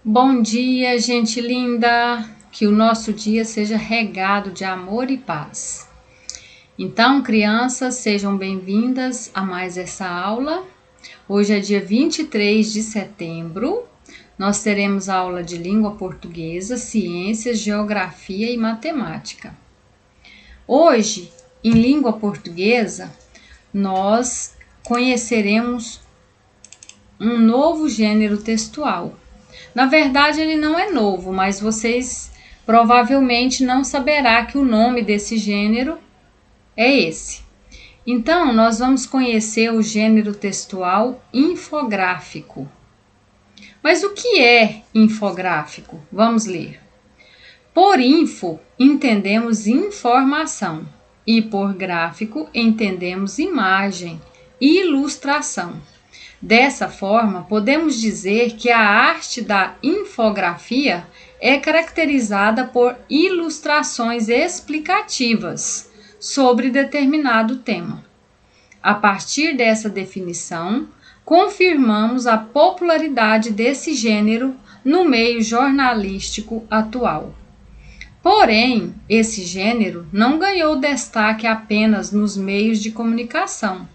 Bom dia, gente linda! Que o nosso dia seja regado de amor e paz. Então, crianças, sejam bem-vindas a mais essa aula. Hoje é dia 23 de setembro. Nós teremos aula de língua portuguesa, ciências, geografia e matemática. Hoje, em língua portuguesa, nós conheceremos um novo gênero textual. Na verdade, ele não é novo, mas vocês provavelmente não saberá que o nome desse gênero é esse. Então, nós vamos conhecer o gênero textual infográfico. Mas o que é infográfico? Vamos ler. Por info, entendemos informação, e por gráfico, entendemos imagem e ilustração. Dessa forma, podemos dizer que a arte da infografia é caracterizada por ilustrações explicativas sobre determinado tema. A partir dessa definição, confirmamos a popularidade desse gênero no meio jornalístico atual. Porém, esse gênero não ganhou destaque apenas nos meios de comunicação.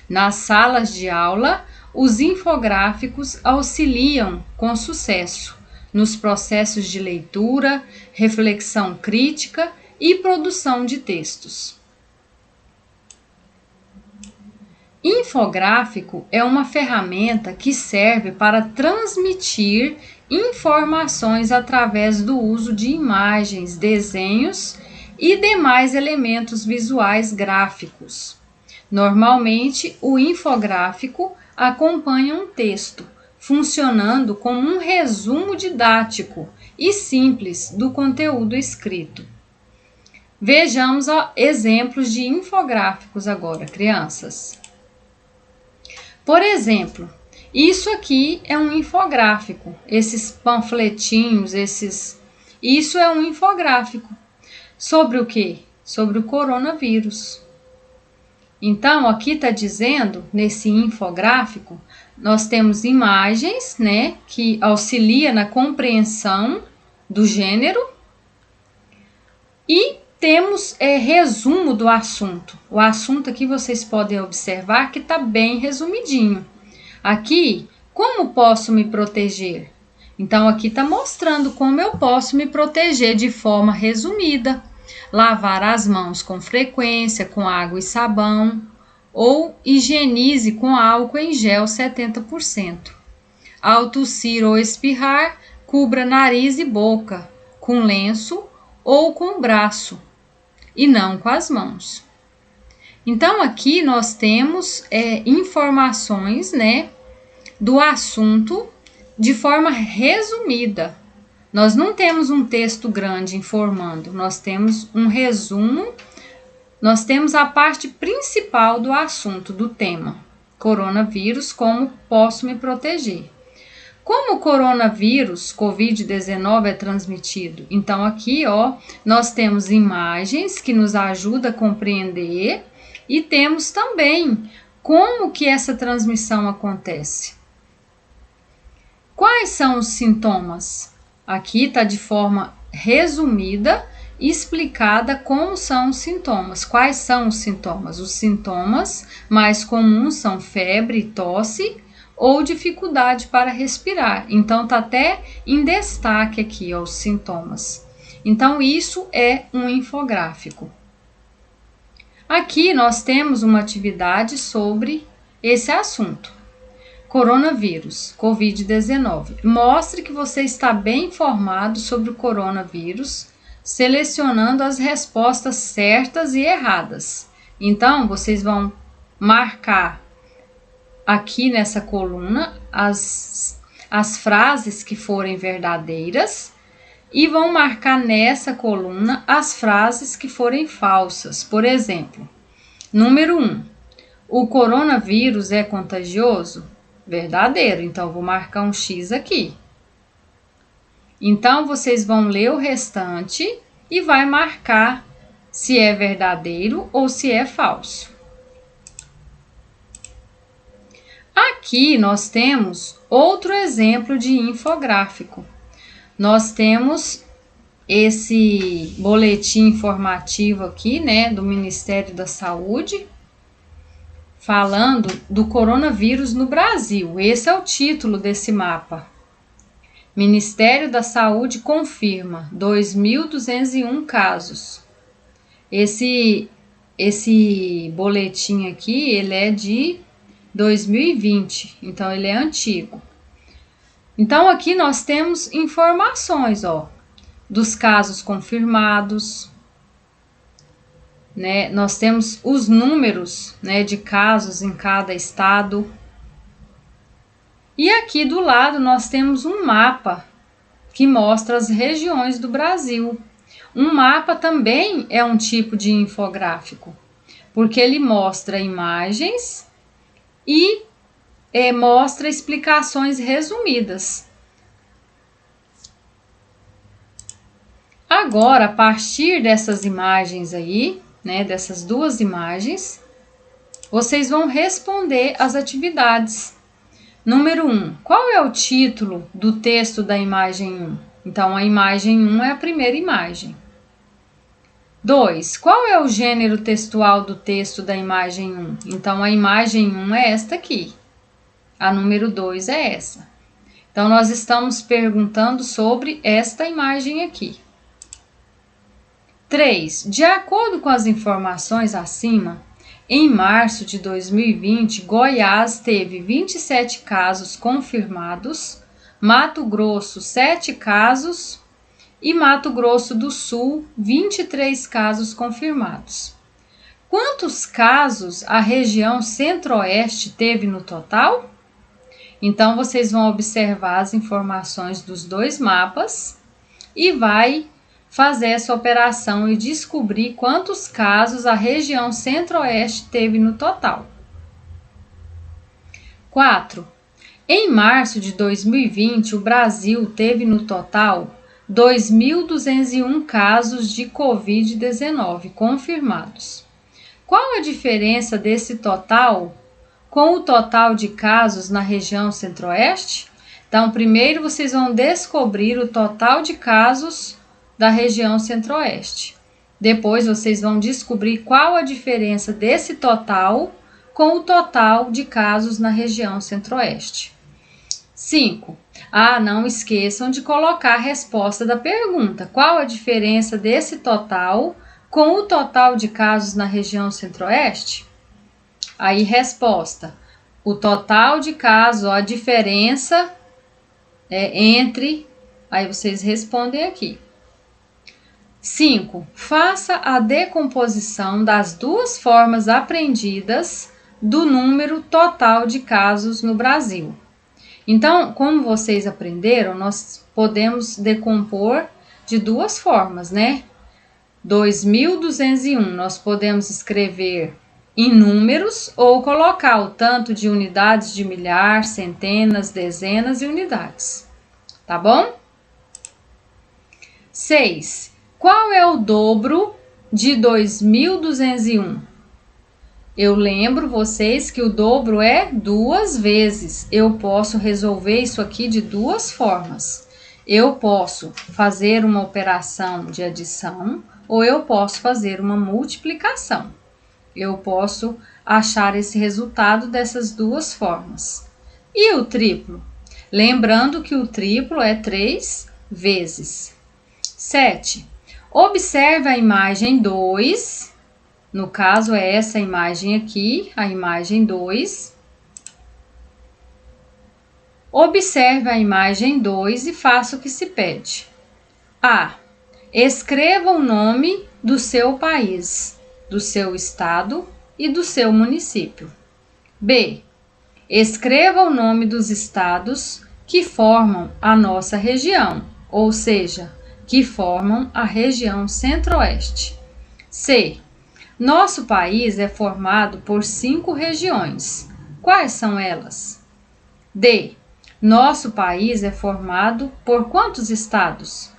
Nas salas de aula, os infográficos auxiliam com sucesso nos processos de leitura, reflexão crítica e produção de textos. Infográfico é uma ferramenta que serve para transmitir informações através do uso de imagens, desenhos e demais elementos visuais gráficos. Normalmente, o infográfico acompanha um texto, funcionando como um resumo didático e simples do conteúdo escrito. Vejamos exemplos de infográficos agora, crianças. Por exemplo, isso aqui é um infográfico, esses panfletinhos, isso é um infográfico. Sobre o quê? Sobre o coronavírus. Então, aqui está dizendo, nesse infográfico, nós temos imagens, né, que auxilia na compreensão do gênero e temos resumo do assunto. O assunto aqui vocês podem observar que está bem resumidinho. Aqui, como posso me proteger? Então, aqui está mostrando como eu posso me proteger de forma resumida. Lavar as mãos com frequência, com água e sabão, ou higienize com álcool em gel 70%. Ao tossir ou espirrar, cubra nariz e boca com lenço ou com o braço, e não com as mãos. Então, aqui nós temos informações, né, do assunto de forma resumida. Nós não temos um texto grande informando, nós temos um resumo, nós temos a parte principal do assunto, do tema. Coronavírus, como posso me proteger? Como o coronavírus, Covid-19, é transmitido? Então, aqui, nós temos imagens que nos ajudam a compreender e temos também como que essa transmissão acontece. Quais são os sintomas? Aqui está de forma resumida, explicada como são os sintomas. Quais são os sintomas? Os sintomas mais comuns são febre, tosse ou dificuldade para respirar. Então, está até em destaque aqui os sintomas. Então, isso é um infográfico. Aqui nós temos uma atividade sobre esse assunto. Coronavírus, Covid-19. Mostre que você está bem informado sobre o coronavírus, selecionando as respostas certas e erradas. Então, vocês vão marcar aqui nessa coluna as frases que forem verdadeiras e vão marcar nessa coluna as frases que forem falsas. Por exemplo, número 1. O coronavírus é contagioso? Verdadeiro, então vou marcar um X aqui. Então, vocês vão ler o restante e vai marcar se é verdadeiro ou se é falso. Aqui nós temos outro exemplo de infográfico. nós temos esse boletim informativo aqui, né, do Ministério da Saúde, falando do coronavírus no Brasil. Esse é o título desse mapa. Ministério da Saúde confirma 2.201 casos. Esse boletim aqui, ele é de 2020, então ele é antigo. Então aqui nós temos informações, ó, dos casos confirmados, né? Nós temos os números, né, de casos em cada estado. E aqui do lado nós temos um mapa que mostra as regiões do Brasil. Um mapa também é um tipo de infográfico, porque ele mostra imagens e mostra explicações resumidas. Agora, a partir dessas imagens aí, né, dessas duas imagens, vocês vão responder as atividades. Número 1. Qual é o título do texto da imagem 1? Então, a imagem 1 é a primeira imagem. 2. Qual é o gênero textual do texto da imagem 1? Então, a imagem 1 é esta aqui. A número 2 é essa. Então, nós estamos perguntando sobre esta imagem aqui. 3. De acordo com as informações acima, em março de 2020, Goiás teve 27 casos confirmados, Mato Grosso 7 casos e Mato Grosso do Sul 23 casos confirmados. Quantos casos a região Centro-Oeste teve no total? Então vocês vão observar as informações dos dois mapas e vai fazer essa operação e descobrir quantos casos a região Centro-Oeste teve no total. 4. Em março de 2020, o Brasil teve no total 2.201 casos de Covid-19 confirmados. Qual a diferença desse total com o total de casos na região Centro-Oeste? Então, primeiro vocês vão descobrir o total de casos da região Centro-Oeste. Depois vocês vão descobrir qual a diferença desse total com o total de casos na região Centro-Oeste. 5. Não esqueçam de colocar a resposta da pergunta. Qual a diferença desse total com o total de casos na região Centro-Oeste? Aí, resposta. O total de casos, a diferença entre... Aí vocês respondem aqui. 5. Faça a decomposição das duas formas aprendidas do número total de casos no Brasil. Então, como vocês aprenderam, nós podemos decompor de duas formas, né? 2.201 nós podemos escrever em números ou colocar o tanto de unidades de milhar, centenas, dezenas e unidades. Tá bom? 6. Qual é o dobro de 2.201? Eu lembro vocês que o dobro é 2 vezes. Eu posso resolver isso aqui de duas formas. Eu posso fazer uma operação de adição ou eu posso fazer uma multiplicação. Eu posso achar esse resultado dessas duas formas. E o triplo? Lembrando que o triplo é 3 vezes. 7. Observe a imagem 2, no caso é essa imagem aqui, a imagem 2. Observe a imagem 2 e faça o que se pede. A. Escreva o nome do seu país, do seu estado e do seu município. B. Escreva o nome dos estados que formam a nossa região, ou seja, que formam a região Centro-Oeste. C. Nosso país é formado por 5 regiões. Quais são elas? D. Nosso país é formado por quantos estados?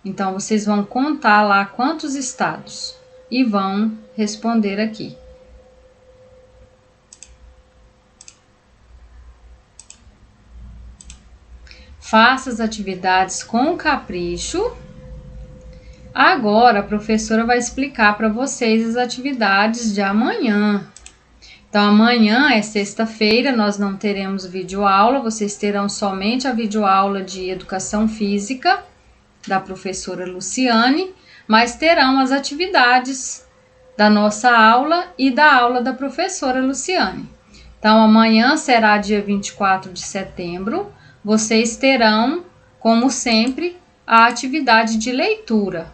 Então, vocês vão contar lá quantos estados e vão responder aqui. Faça as atividades com capricho. Agora a professora vai explicar para vocês as atividades de amanhã. Então, amanhã é sexta-feira, nós não teremos videoaula, vocês terão somente a videoaula de Educação Física, da professora Luciane, mas terão as atividades da nossa aula e da aula da professora Luciane. Então, amanhã será dia 24 de setembro, vocês terão, como sempre, a atividade de leitura.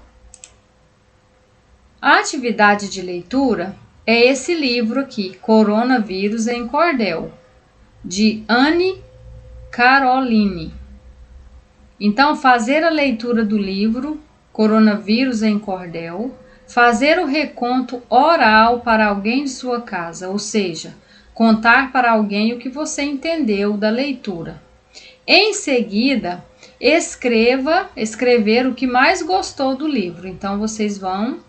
A atividade de leitura é esse livro aqui, Coronavírus em Cordel, de Anne Caroline. Então, fazer a leitura do livro Coronavírus em Cordel, fazer o reconto oral para alguém de sua casa, ou seja, contar para alguém o que você entendeu da leitura. Em seguida, escrever o que mais gostou do livro. Então, vocês vão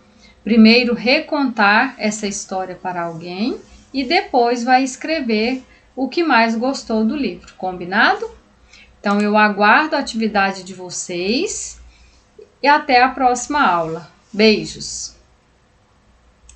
primeiro recontar essa história para alguém e depois vai escrever o que mais gostou do livro, combinado? Então, eu aguardo a atividade de vocês e até a próxima aula. Beijos!